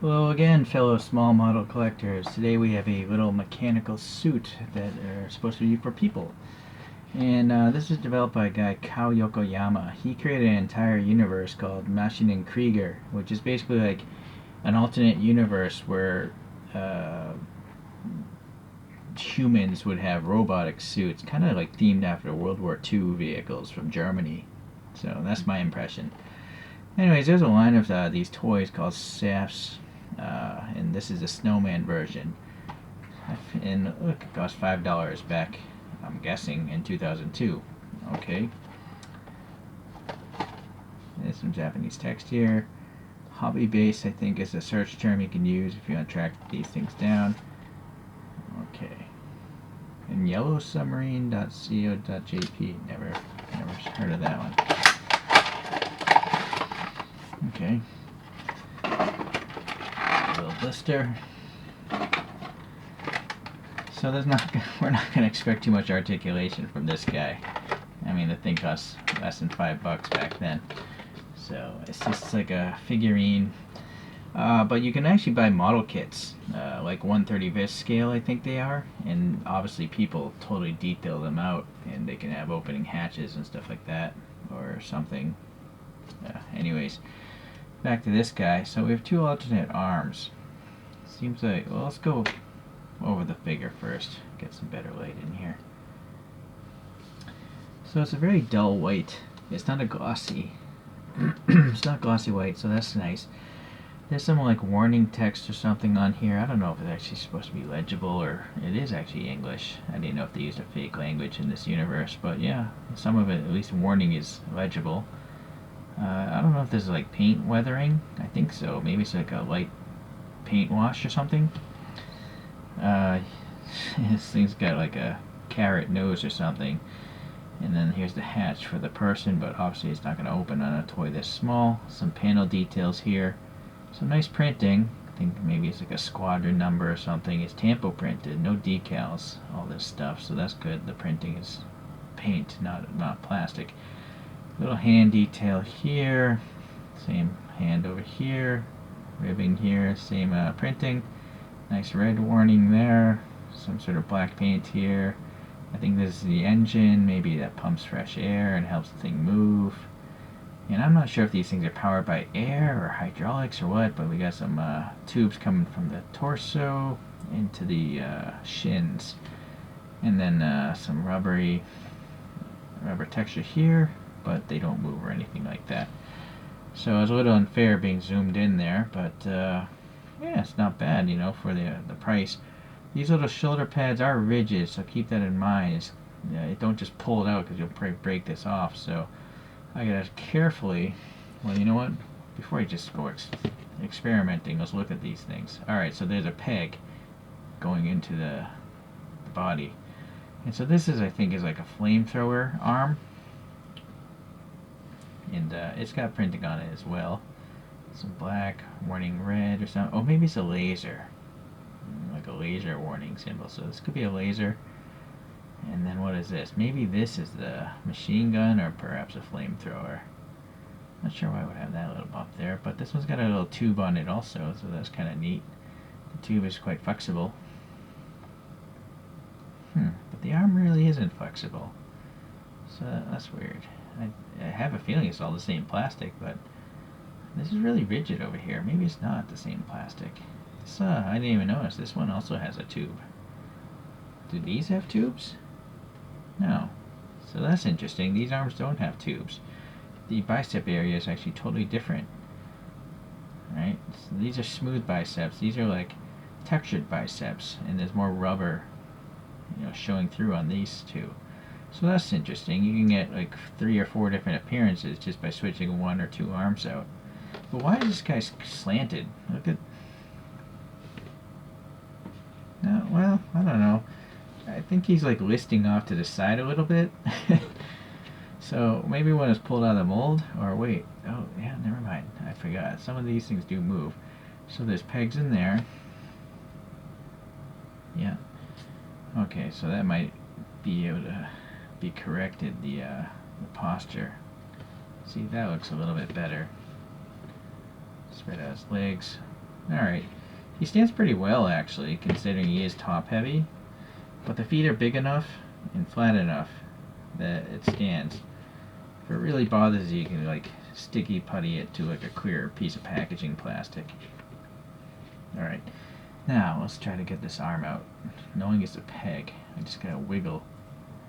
Hello again, fellow small model collectors. Today we have a little mechanical suit that are supposed to be for people. And this is developed by a guy, Kao Yokoyama. He created an entire universe called Maschinen Krieger, which is basically like an alternate universe where humans would have robotic suits, kind of like themed after World War II vehicles from Germany. So that's my impression. Anyways, there's a line of these toys called SAFS, and this is a Snowman version. And look, it cost $5 back, I'm guessing, in 2002. Okay. There's some Japanese text here. Hobby base, I think, is a search term you can use if you want to track these things down. Okay. And yellowsubmarine.co.jp. Never heard of that one. Okay. A little blister. So we're not going to expect too much articulation from this guy. I mean, the thing costs less than $5 back then. So it's just like a figurine. But you can actually buy model kits, like 1/35th scale, I think they are, and obviously people totally detail them out, and they can have opening hatches and stuff like that, or something. Anyways, back to this guy. So we have two alternate arms. Seems like, well, let's go over the figure first, get some better light in here. So it's a very dull white. It's not a glossy. It's not glossy white, so that's nice. There's some like warning text or something on here. I don't know if it's actually supposed to be legible or it is actually English. I didn't know if they used a fake language in this universe, but yeah, some of it, at least warning, is legible. I don't know if this is like paint weathering. I think so. Maybe it's like a light paint wash or something. This thing's got like a carrot nose or something. And then here's the hatch for the person, but obviously it's not going to open on a toy this small. Some panel details here. Some nice printing. I think maybe it's like a squadron number or something. It's tampo printed, no decals, all this stuff, so that's good. The printing is paint, not plastic. Little hand detail here. Same hand over here. Ribbing here, same printing. Nice red warning there. Some sort of black paint here. I think this is the engine, maybe that pumps fresh air and helps the thing move. And I'm not sure if these things are powered by air or hydraulics or what, but we got some tubes coming from the torso into the shins. And then some rubber texture here, but they don't move or anything like that. So it's a little unfair being zoomed in there, but yeah, it's not bad, you know, for the price. These little shoulder pads are rigid, so keep that in mind. Don't just pull it out because you'll break this off. So I gotta carefully. Well, you know what? Before I just go experimenting, let's look at these things. All right, so there's a peg going into the body, and so this is, I think, is like a flamethrower arm, and it's got printing on it as well. Some black, warning red or something. Oh, maybe it's a laser. Like a laser warning symbol. So this could be a laser. And then what is this? Maybe this is the machine gun or perhaps a flamethrower. Not sure why I would have that little bump there, but this one's got a little tube on it also, so that's kind of neat. The tube is quite flexible. But the arm really isn't flexible. So that's weird. I have a feeling it's all the same plastic, but this is really rigid over here. Maybe it's not the same plastic. This, I didn't even notice. This one also has a tube. Do these have tubes? No. So that's interesting. These arms don't have tubes. The bicep area is actually totally different. Right? So these are smooth biceps. These are like textured biceps, and there's more rubber, you know, showing through on these two. So that's interesting. You can get like 3 or 4 different appearances just by switching 1 or 2 arms out. But why is this guy slanted? Look at. No, well, I don't know. I think he's like listing off to the side a little bit. So maybe when it's pulled out of the mold, or wait, oh yeah, never mind. I forgot. Some of these things do move. So there's pegs in there. Yeah. Okay, so that might be able to be corrected, the posture. See, that looks a little bit better. Spread out his legs. Alright. He stands pretty well, actually, considering he is top heavy. But the feet are big enough and flat enough that it stands. If it really bothers you, you can like sticky putty it to like a clear piece of packaging plastic. Alright. Now, let's try to get this arm out. Knowing it's a peg, I just gotta wiggle.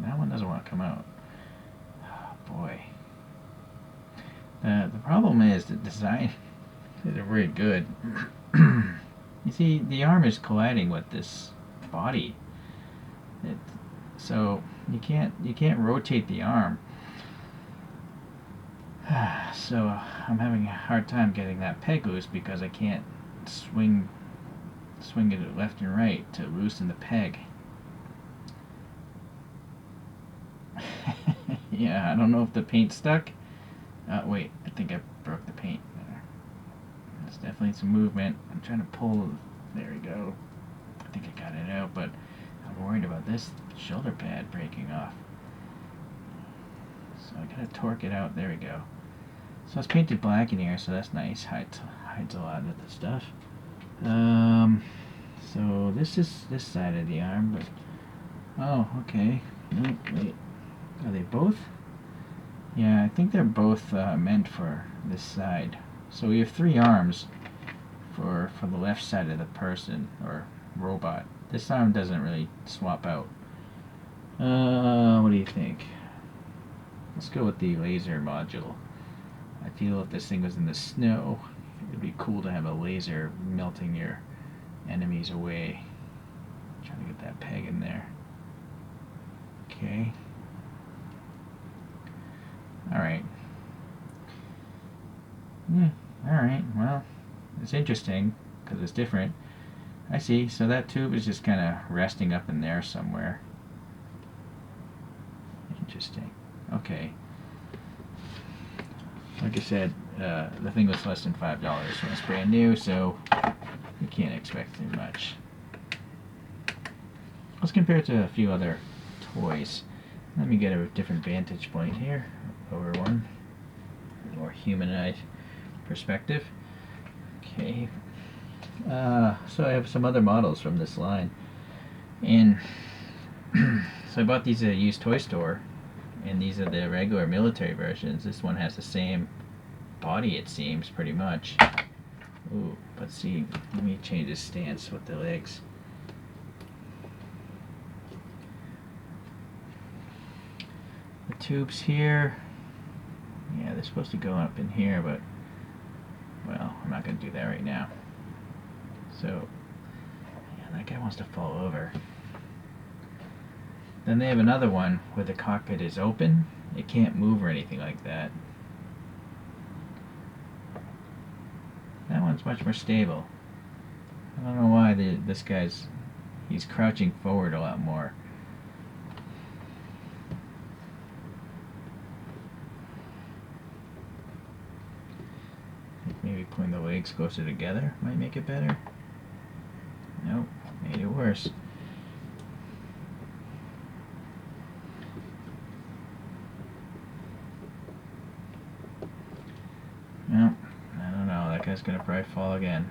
That one doesn't want to come out. Oh, boy. The problem is the design isn't very good. You see, the arm is colliding with this body. So you can't rotate the arm. So I'm having a hard time getting that peg loose because I can't swing it left and right to loosen the peg. Yeah, I don't know if the paint stuck. Wait, I think I broke the paint. There's definitely some movement. I'm trying to pull. There we go. I think I got it out, but I'm worried about this shoulder pad breaking off. So I gotta torque it out. There we go. So it's painted black in here, so that's nice. Hides a lot of the stuff. So this is this side of the arm, but oh, okay. No, wait. Are they both? Yeah, I think they're both meant for this side. So we have 3 arms for the left side of the person or robot. This arm doesn't really swap out. What do you think? Let's go with the laser module. I feel if this thing was in the snow, it'd be cool to have a laser melting your enemies away. I'm trying to get that peg in there. Okay. Alright. Yeah, alright, well, it's interesting, because it's different. I see, so that tube is just kind of resting up in there somewhere. Interesting. Okay. Like I said, the thing was less than $5 when it's brand new, so you can't expect too much. Let's compare it to a few other toys. Let me get a different vantage point here. Over one. More humanized perspective. Okay. So I have some other models from this line. And so I bought these at a used toy store. And these are the regular military versions. This one has the same body, it seems, pretty much. Ooh, let's see. Let me change the stance with the legs. The tubes here. Yeah, they're supposed to go up in here, but, well, I'm not going to do that right now. So, yeah, that guy wants to fall over. Then they have another one where the cockpit is open. It can't move or anything like that. That one's much more stable. I don't know why this guy's... he's crouching forward a lot more. Maybe putting the legs closer together might make it better. Nope, made it worse. Nope, I don't know, that guy's gonna probably fall again.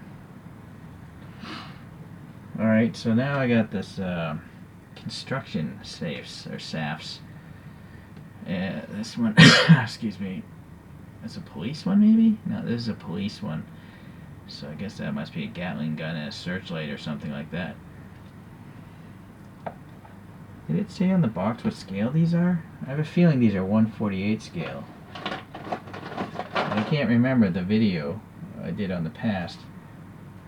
Alright, so now I got this construction SAFS, or SAFS. This one, excuse me, that's a police one maybe? No, this is a police one. So I guess that must be a Gatling gun and a searchlight or something like that. Did it say on the box what scale these are? I have a feeling these are 1/48 scale. But I can't remember the video I did on the past.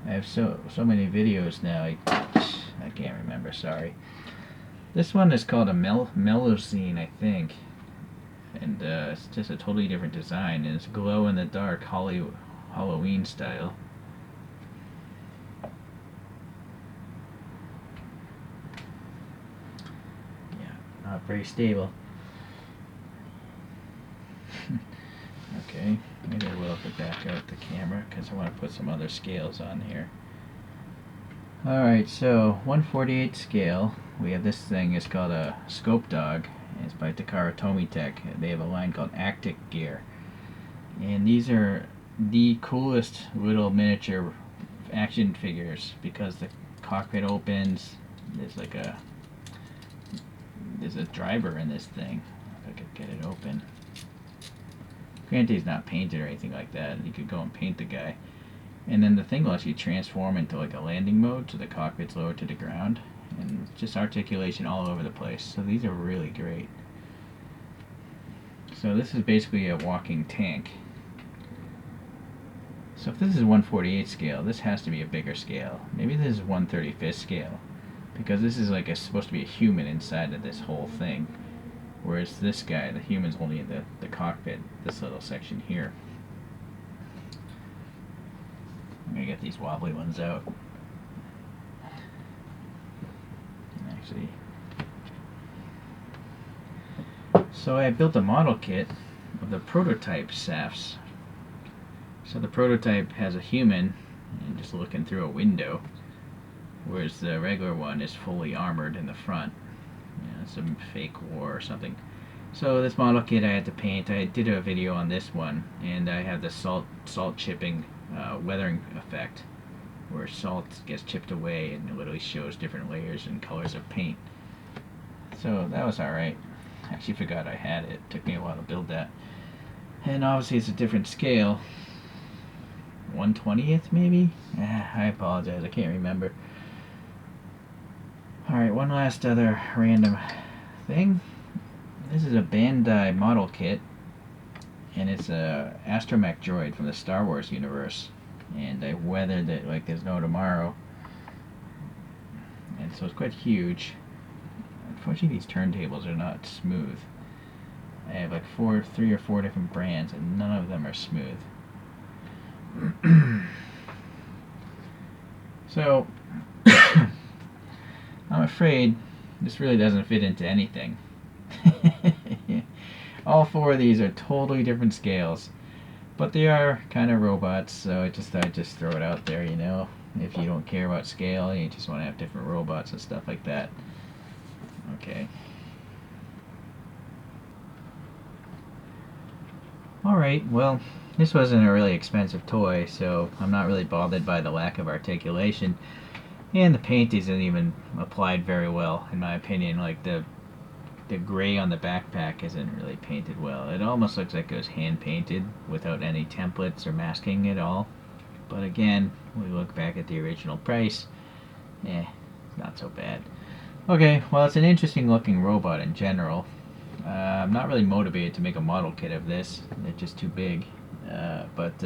I have so many videos now, I can't remember, sorry. This one is called a Melozine, I think. And it's just a totally different design, and it's glow-in-the-dark Halloween style. Yeah, not very stable. Okay, maybe I will have to back out the camera because I want to put some other scales on here. Alright, so 1/48 scale. We have this thing, it's called a Scope Dog. It's by Takara Tomitech. They have a line called Actic Gear. And these are the coolest little miniature action figures, because the cockpit opens. There's like there's a driver in this thing. If I could get it open. Granted, he's not painted or anything like that. You could go and paint the guy. And then the thing will actually transform into like a landing mode, so the cockpit's lowered to the ground. And just articulation all over the place. So these are really great. So this is basically a walking tank. So if this is 1/48 scale, this has to be a bigger scale. Maybe this is 1/35 scale, because this is like supposed to be a human inside of this whole thing. Whereas this guy, the human's only in the cockpit, this little section here. I'm gonna get these wobbly ones out. Actually, so I built a model kit of the prototype SAFS. So the prototype has a human and just looking through a window, whereas the regular one is fully armored in the front. Some fake war or something. So this model kit I had to paint. I did a video on this one, and I have the salt chipping weathering effect, where salt gets chipped away and it literally shows different layers and colors of paint. So that was alright. I actually forgot I had it. It took me a while to build that. And obviously it's a different scale. 1/20th maybe? I apologize, I can't remember. Alright, one last other random thing. This is a Bandai model kit, and it's a astromech droid from the Star Wars universe. And I weathered it like there's no tomorrow. And so it's quite huge. Unfortunately, these turntables are not smooth. I have like 3 or 4 different brands, and none of them are smooth. So, I'm afraid this really doesn't fit into anything. All 4 of these are totally different scales, but they are kind of robots, so I just thought I'd just throw it out there, you know. If you don't care about scale, you just want to have different robots and stuff like that. Okay. Alright, well, this wasn't a really expensive toy, so I'm not really bothered by the lack of articulation. And the paint isn't even applied very well, in my opinion. Like the gray on the backpack isn't really painted well. It almost looks like it was hand painted without any templates or masking at all. But again, we look back at the original price, not so bad. Okay, well, it's an interesting looking robot in general. I'm not really motivated to make a model kit of this. They're just too big. But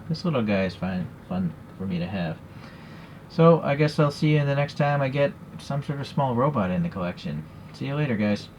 this little guy is fun for me to have. So I guess I'll see you the next time I get some sort of small robot in the collection. See you later, guys.